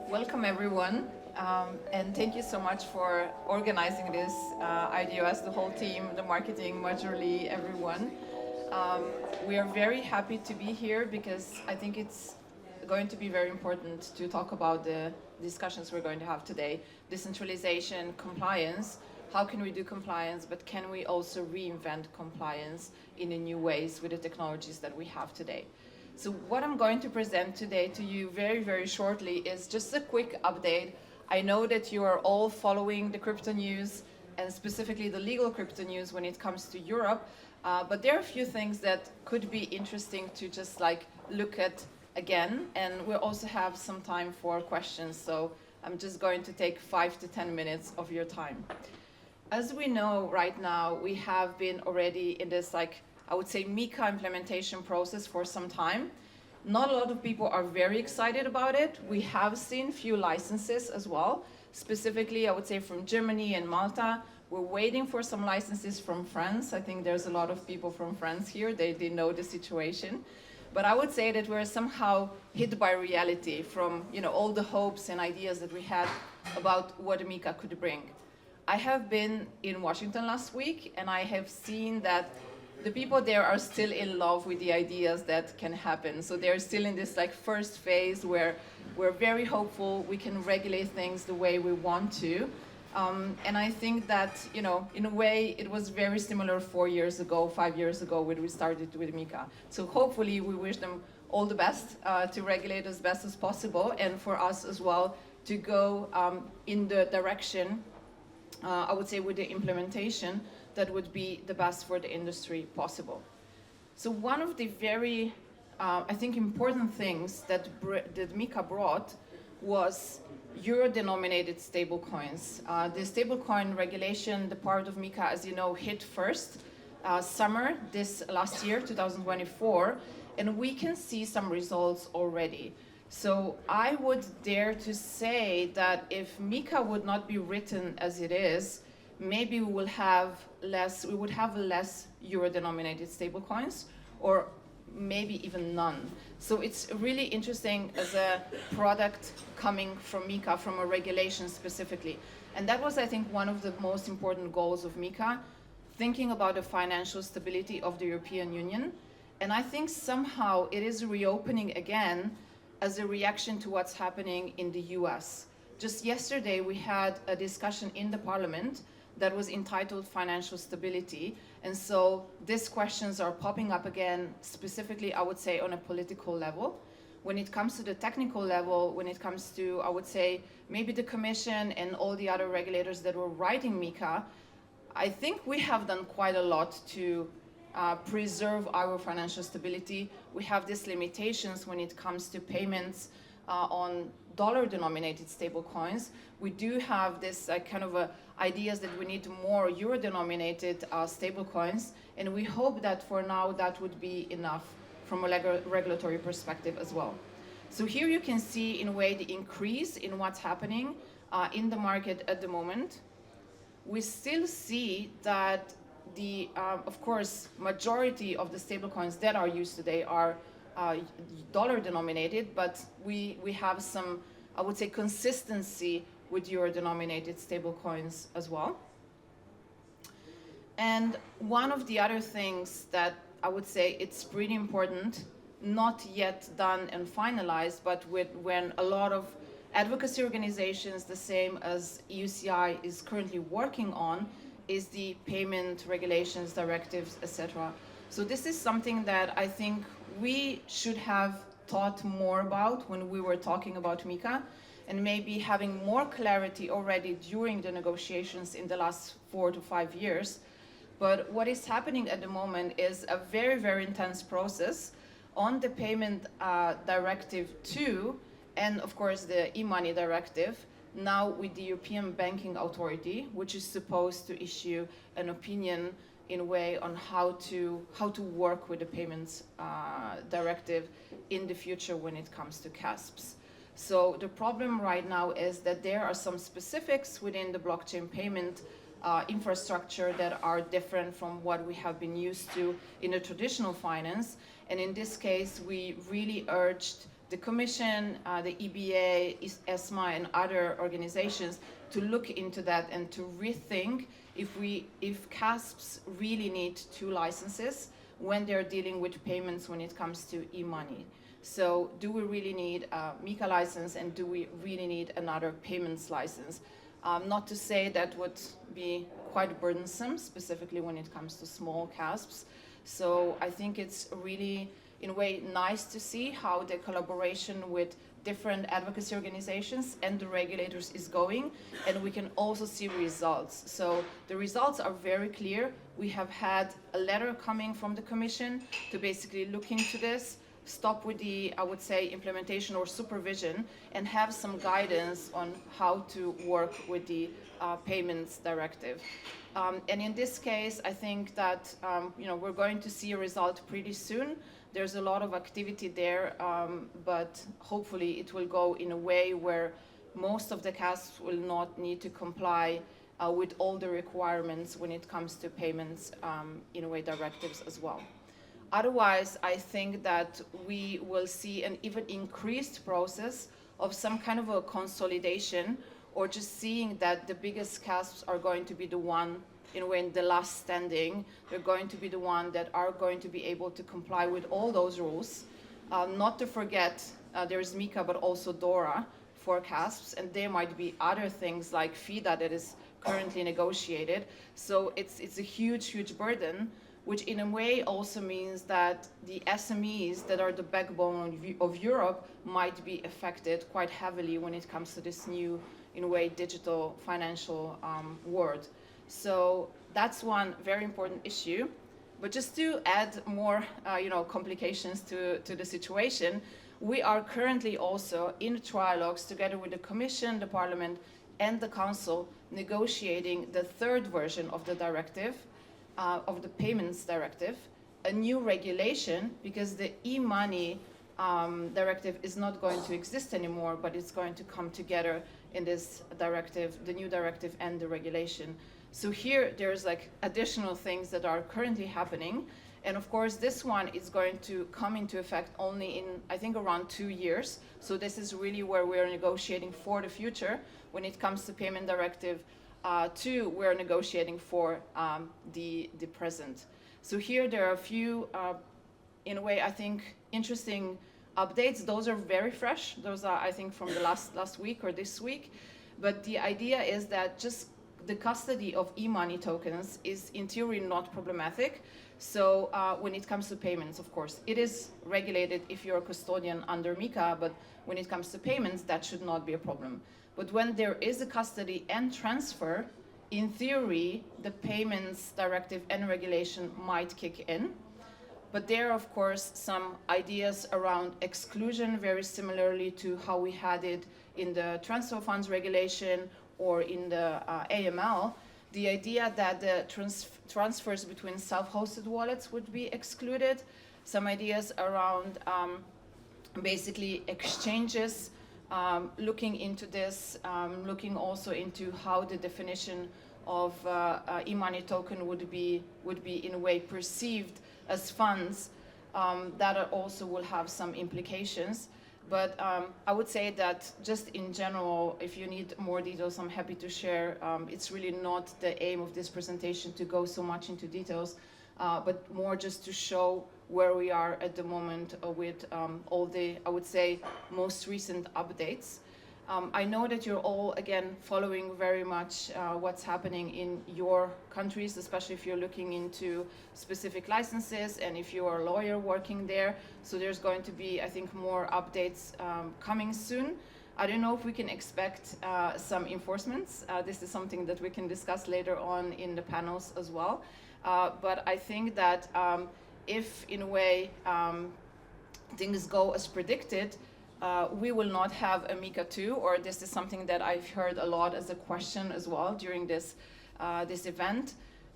Welcome everyone, and thank you so much for organizing this, IDOS, the whole team, the marketing, majorly everyone. Um, we are very happy to be here because I think it's going to be very important to talk about the discussions we're going to have today. Decentralization, compliance, how can we do compliance, but can we also reinvent compliance in a new ways with the technologies that we have today? So what I'm going to present today to you very, very shortly is just a quick update. I know that you are all following the crypto news and specifically the legal crypto news when it comes to Europe, but there are a few things that could be interesting to just like look at again, and we'll also have some time for questions, so I'm just going to take 5 to 10 minutes of your time. As we know right now, we have been already in this I would say MiCA implementation process for some time. Not a lot of people are very excited about it. We have seen few licenses as well, specifically I would say from Germany and Malta. We're waiting for some licenses from France. I think there's a lot of people from France here. They know the situation. But I would say that we're somehow hit by reality from all the hopes and ideas that we had about what MiCA could bring. I have been in Washington last week and I have seen that the people there are still in love with the ideas that can happen. So they're still in this first phase where we're very hopeful we can regulate things the way we want to. And I think that, in a way, it was very similar 4 years ago, 5 years ago when we started with MiCA. So hopefully we wish them all the best to regulate as best as possible and for us as well to go in the direction, I would say, with the implementation that would be the best for the industry possible. So one of the very, I think, important things that MiCA brought was euro-denominated stablecoins. The stablecoin regulation, the part of MiCA, as you know, hit first summer this last year, 2024, and we can see some results already. So I would dare to say that if MiCA would not be written as it is, maybe we would have less euro-denominated stablecoins, or maybe even none. So it's really interesting as a product coming from MiCA, from a regulation specifically. And that was, I think, one of the most important goals of MiCA, thinking about the financial stability of the European Union. And I think somehow it is reopening again as a reaction to what's happening in the US. Just yesterday, we had a discussion in the parliament that was entitled Financial Stability. And so these questions are popping up again, specifically, I would say, on a political level. When it comes to the technical level, when it comes to, I would say, maybe the Commission and all the other regulators that were writing MiCA, I think we have done quite a lot to preserve our financial stability. We have these limitations when it comes to payments on dollar-denominated stablecoins. We do have this ideas that we need more euro-denominated stablecoins, and we hope that for now that would be enough from a regulatory perspective as well. So here you can see in a way the increase in what's happening in the market at the moment. We still see that the, of course, majority of the stablecoins that are used today are dollar-denominated, but we have some, I would say, consistency with euro-denominated stablecoins as well. And one of the other things that I would say it's pretty important, not yet done and finalized, but when a lot of advocacy organizations, the same as EUCI, is currently working on, is the payment regulations, directives, etc. So this is something that I think we should have thought more about when we were talking about MiCA, and maybe having more clarity already during the negotiations in the last 4 to 5 years. But what is happening at the moment is a very, very intense process on the payment directive 2, and of course the e-money directive, now with the European Banking Authority, which is supposed to issue an opinion in a way on how to work with the payments directive in the future when it comes to CASPs. So the problem right now is that there are some specifics within the blockchain payment infrastructure that are different from what we have been used to in the traditional finance. And in this case, we really urged the Commission, the EBA, ESMA, and other organizations to look into that and to rethink if CASPs really need 2 licenses when they're dealing with payments when it comes to e-money. So do we really need a MiCA license, and do we really need another payments license? Not to say that would be quite burdensome, specifically when it comes to small CASPs. So I think it's really, in a way, nice to see how the collaboration with different advocacy organizations and the regulators is going, and we can also see results. So the results are very clear. We have had a letter coming from the Commission to basically look into this, stop with the, I would say, implementation or supervision, and have some guidance on how to work with the payments directive. And in this case, I think that we're going to see a result pretty soon. There's a lot of activity there, but hopefully it will go in a way where most of the CASPs will not need to comply with all the requirements when it comes to payments, in a way, directives as well. Otherwise, I think that we will see an even increased process of some kind of a consolidation, or just seeing that the biggest CASPs are going to be the one, in a way, in the last standing. They're going to be the one that are going to be able to comply with all those rules. Not to forget, there is MiCA, but also DORA for CASPs, and there might be other things like FIDA that is currently negotiated. So it's a huge, huge burden, which in a way also means that the SMEs that are the backbone of Europe might be affected quite heavily when it comes to this new, in a way, digital financial world. So that's one very important issue. But just to add more complications to the situation, we are currently also in trialogues together with the Commission, the Parliament, and the Council, negotiating the 3rd version of the directive, of the payments directive, a new regulation, because the e-money directive is not going to exist anymore, but it's going to come together in this directive, the new directive and the regulation. So here there's like additional things that are currently happening. And of course, this one is going to come into effect only in, I think, around 2 years. So this is really where we're negotiating for the future. When it comes to payment directive 2, we're negotiating for the present. So here there are a few, in a way, I think, interesting updates. Those are very fresh. Those are, I think, from the last week or this week. But the idea is that just the custody of e-money tokens is in theory not problematic. So when it comes to payments, of course, it is regulated if you're a custodian under MiCA, but when it comes to payments, that should not be a problem. But when there is a custody and transfer, in theory, the payments directive and regulation might kick in. But there are, of course, some ideas around exclusion, very similarly to how we had it in the transfer funds regulation or in the AML. The idea that the transfers between self-hosted wallets would be excluded. Some ideas around basically exchanges, looking into this, looking also into how the definition of e-money token would be in a way perceived as funds. That also will have some implications. But I would say that just in general, if you need more details, I'm happy to share. It's really not the aim of this presentation to go so much into details, but more just to show where we are at the moment with all the, I would say, most recent updates. I know that you're all, again, following very much what's happening in your countries, especially if you're looking into specific licenses and if you're a lawyer working there. So there's going to be, I think, more updates coming soon. I don't know if we can expect some enforcements. This is something that we can discuss later on in the panels as well. But I think that if, in a way, things go as predicted, we will not have a MiCA 2, or this is something that I've heard a lot as a question as well during this event.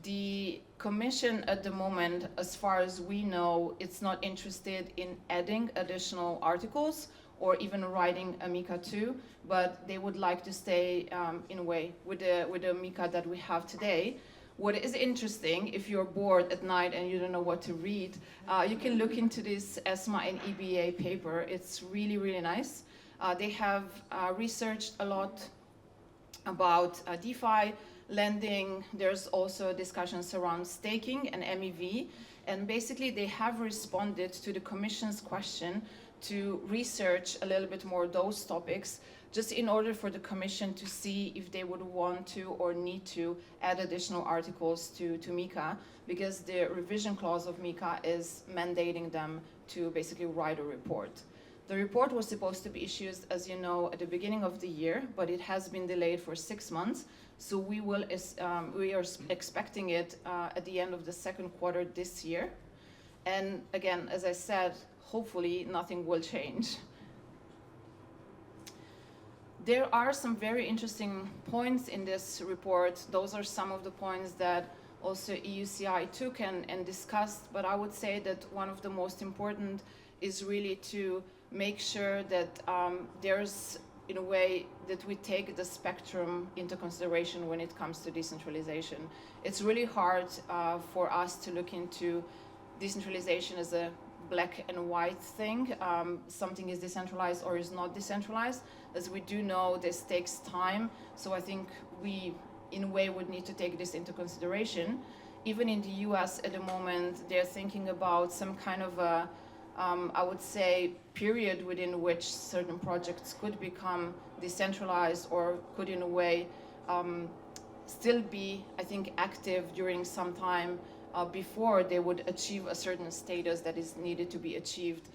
The Commission at the moment, as far as we know, it's not interested in adding additional articles or even writing a MiCA 2, but they would like to stay in a way with the MiCA that we have today. What is interesting, if you're bored at night and you don't know what to read, you can look into this ESMA and EBA paper. It's really, really nice. They have researched a lot about DeFi, lending. There's also discussions around staking and MEV. And basically, they have responded to the Commission's question to research a little bit more those topics, just in order for the Commission to see if they would want to or need to add additional articles to MiCA, because the revision clause of MiCA is mandating them to basically write a report. The report was supposed to be issued, as you know, at the beginning of the year, but it has been delayed for 6 months. So we are expecting it at the end of the second quarter this year. And again, as I said, hopefully nothing will change. There are some very interesting points in this report. Those are some of the points that also EUCI took and discussed, but I would say that one of the most important is really to make sure that there's, in a way, that we take the spectrum into consideration when it comes to decentralization. It's really hard for us to look into decentralization as a black and white thing. Something is decentralized or is not decentralized. As we do know, this takes time. So I think we, in a way, would need to take this into consideration. Even in the US at the moment, they're thinking about some kind of a, I would say, period within which certain projects could become decentralized or could, in a way, still be, I think, active during some time before they would achieve a certain status that is needed to be achieved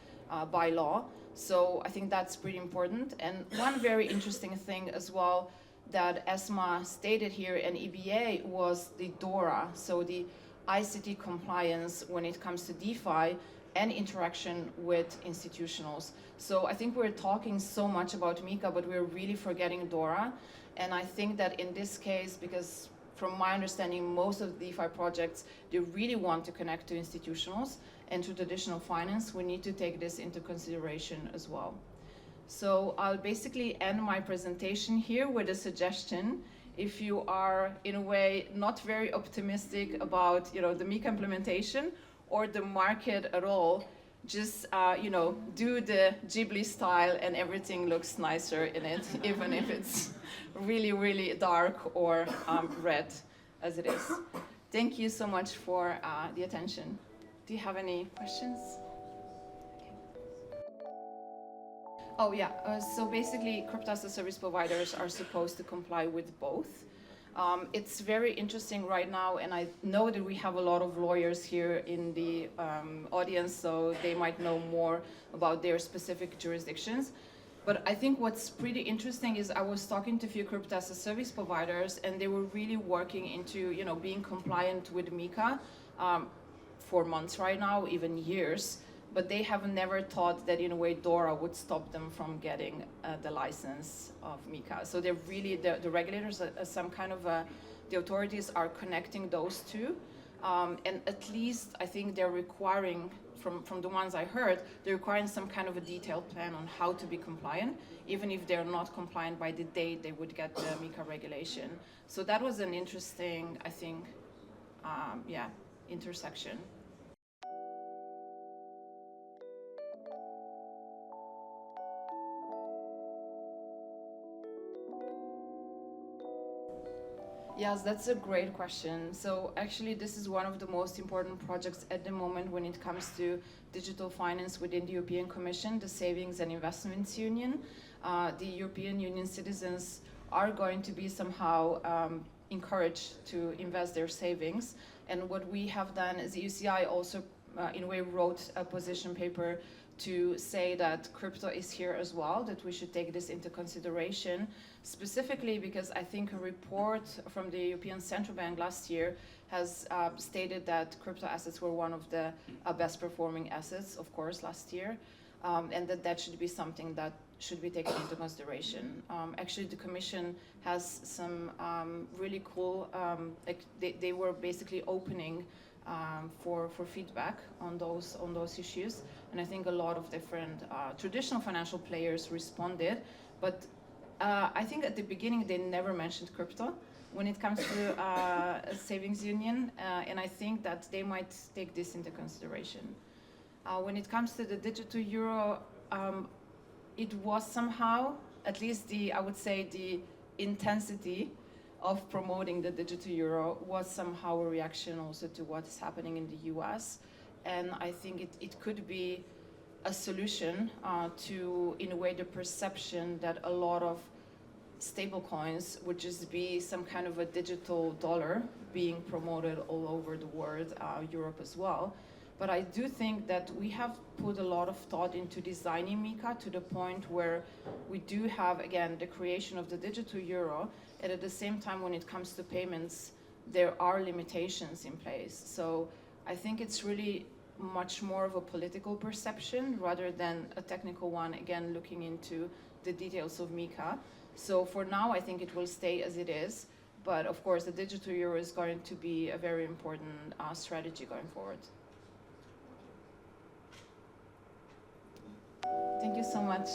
by law. So I think that's pretty important. And one very interesting thing as well that ESMA stated here and EBA was the DORA, so the ICT compliance when it comes to DeFi and interaction with institutionals. So I think we're talking so much about MiCA, but we're really forgetting DORA. And I think that in this case, because from my understanding, most of the DeFi projects, they really want to connect to institutionals and to traditional finance. We need to take this into consideration as well. So I'll basically end my presentation here with a suggestion. If you are, in a way, not very optimistic about, the MiCA implementation or the market at all, just, do the Ghibli style and everything looks nicer in it, even if it's really, really dark or red as it is. Thank you so much for the attention. Do you have any questions? Oh yeah, so basically crypto as a service providers are supposed to comply with both. It's very interesting right now, and I know that we have a lot of lawyers here in the audience, so they might know more about their specific jurisdictions. But I think what's pretty interesting is I was talking to a few crypto as a service providers, and they were really working into, being compliant with MiCA for months right now, even years. But they have never thought that, in a way, DORA would stop them from getting the license of MiCA. So they're really, the regulators, some kind of, the authorities are connecting those two. And at least I think they're requiring, from the ones I heard, they're requiring some kind of a detailed plan on how to be compliant, even if they're not compliant by the date they would get the MiCA regulation. So that was an interesting, I think, intersection. Yes, that's a great question. So actually, this is one of the most important projects at the moment when it comes to digital finance within the European Commission, the Savings and Investments Union. The European Union citizens are going to be somehow encouraged to invest their savings. And what we have done is EUCI also, in a way, wrote a position paper to say that crypto is here as well, that we should take this into consideration, specifically because I think a report from the European Central Bank last year has stated that crypto assets were one of the best performing assets, of course, last year, and that should be something that should be taken into consideration. Actually, the Commission has some really cool, they were basically opening for feedback on those issues, and I think a lot of different traditional financial players responded, but I think at the beginning they never mentioned crypto, when it comes to a savings union, and I think that they might take this into consideration. When it comes to the digital euro, it was somehow, at least I would say the intensity of promoting the digital euro was somehow a reaction also to what is happening in the US. And I think it could be a solution to, in a way, the perception that a lot of stable coins would just be some kind of a digital dollar being promoted all over the world, Europe as well. But I do think that we have put a lot of thought into designing MiCA to the point where we do have, again, the creation of the digital euro, and at the same time, when it comes to payments, there are limitations in place. So I think it's really much more of a political perception rather than a technical one, again, looking into the details of MiCA. So for now, I think it will stay as it is. But of course, the digital euro is going to be a very important strategy going forward. Thank you so much.